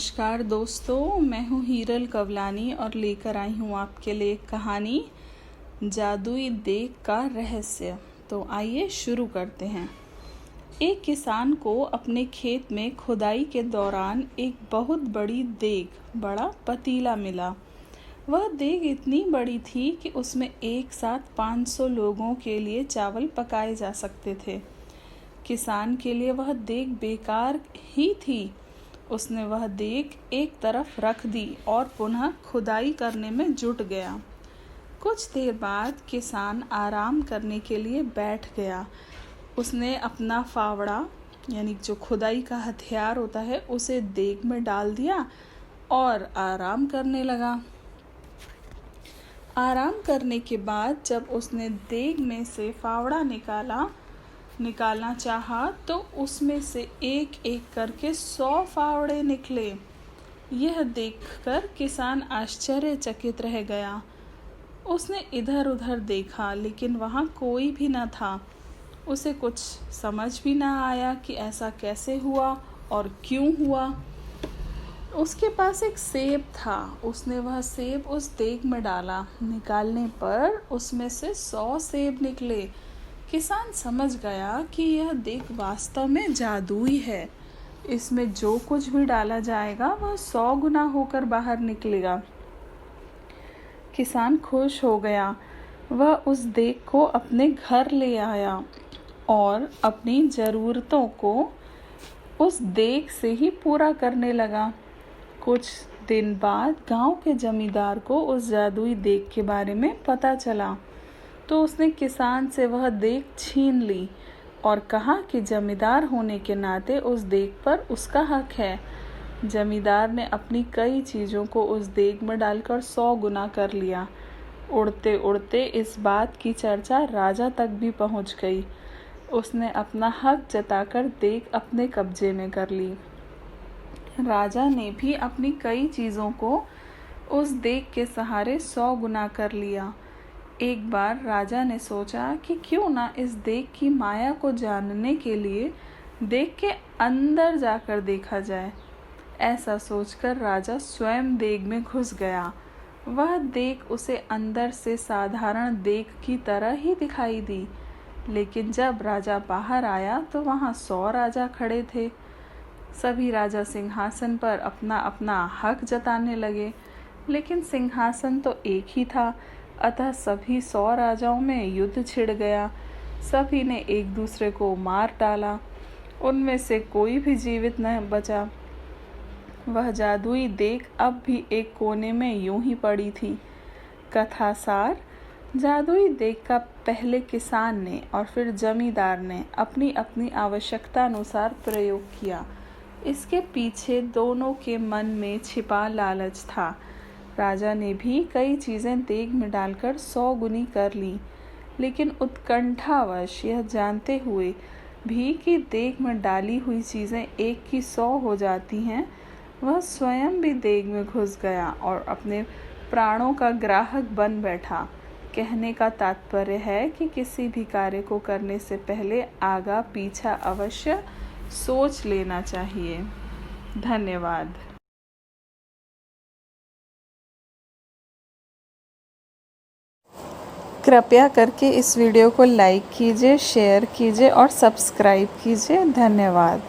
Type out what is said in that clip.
नमस्कार दोस्तों, मैं हूँ हीरल कवलानी और लेकर आई हूँ आपके लिए एक कहानी जादुई देग का रहस्य। तो आइए शुरू करते हैं। एक किसान को अपने खेत में खुदाई के दौरान एक बहुत बड़ी देग, बड़ा पतीला मिला। वह देग इतनी बड़ी थी कि उसमें एक साथ 500 लोगों के लिए चावल पकाए जा सकते थे। किसान के लिए वह देग बेकार ही थी। उसने वह देग एक तरफ रख दी और पुनः खुदाई करने में जुट गया। कुछ देर बाद किसान आराम करने के लिए बैठ गया। उसने अपना फावड़ा यानी जो खुदाई का हथियार होता है उसे देग में डाल दिया और आराम करने लगा। आराम करने के बाद जब उसने देग में से फावड़ा निकालना चाहा तो उसमें से एक एक करके 100 फावड़े निकले। यह देखकर किसान आश्चर्यचकित रह गया। उसने इधर उधर देखा लेकिन वहाँ कोई भी न था। उसे कुछ समझ भी न आया कि ऐसा कैसे हुआ और क्यों हुआ। उसके पास एक सेब था। उसने वह सेब उस देग में डाला। निकालने पर उसमें से 100 सेब निकले। किसान समझ गया कि यह देग वास्तव में जादुई है। इसमें जो कुछ भी डाला जाएगा वह 100 गुना होकर बाहर निकलेगा। किसान खुश हो गया। वह उस देग को अपने घर ले आया और अपनी ज़रूरतों को उस देग से ही पूरा करने लगा। कुछ दिन बाद गांव के जमींदार को उस जादुई देग के बारे में पता चला, तो उसने किसान से वह देग छीन ली और कहा कि जमींदार होने के नाते उस देग पर उसका हक है। जमींदार ने अपनी कई चीज़ों को उस देग में डालकर 100 गुना कर लिया। उड़ते उड़ते इस बात की चर्चा राजा तक भी पहुंच गई। उसने अपना हक जताकर देग अपने कब्जे में कर ली। राजा ने भी अपनी कई चीज़ों को उस देग के सहारे 100 गुना कर लिया। एक बार राजा ने सोचा कि क्यों ना इस देग की माया को जानने के लिए देग के अंदर जाकर देखा जाए। ऐसा सोचकर राजा स्वयं देग में घुस गया। वह देग उसे अंदर से साधारण देग की तरह ही दिखाई दी, लेकिन जब राजा बाहर आया तो वहाँ 100 राजा खड़े थे। सभी राजा सिंहासन पर अपना अपना हक जताने लगे, लेकिन सिंहासन तो एक ही था। अतः सभी 100 राजाओं में युद्ध छिड़ गया। सभी ने एक दूसरे को मार डाला। उनमें से कोई भी जीवित न बचा। वह जादुई देग अब भी एक कोने में यूं ही पड़ी थी। कथा सार: जादुई देग का पहले किसान ने और फिर जमींदार ने अपनी अपनी आवश्यकता अनुसार प्रयोग किया। इसके पीछे दोनों के मन में छिपा लालच था। राजा ने भी कई चीज़ें देग में डालकर 100 गुनी कर ली, लेकिन उत्कंठावश यह जानते हुए भी कि देग में डाली हुई चीज़ें एक की 100 हो जाती हैं, वह स्वयं भी देग में घुस गया और अपने प्राणों का ग्राहक बन बैठा। कहने का तात्पर्य है कि किसी भी कार्य को करने से पहले आगा पीछा अवश्य सोच लेना चाहिए। धन्यवाद। कृपया करके इस वीडियो को लाइक कीजिए, शेयर कीजिए और सब्सक्राइब कीजिए। धन्यवाद।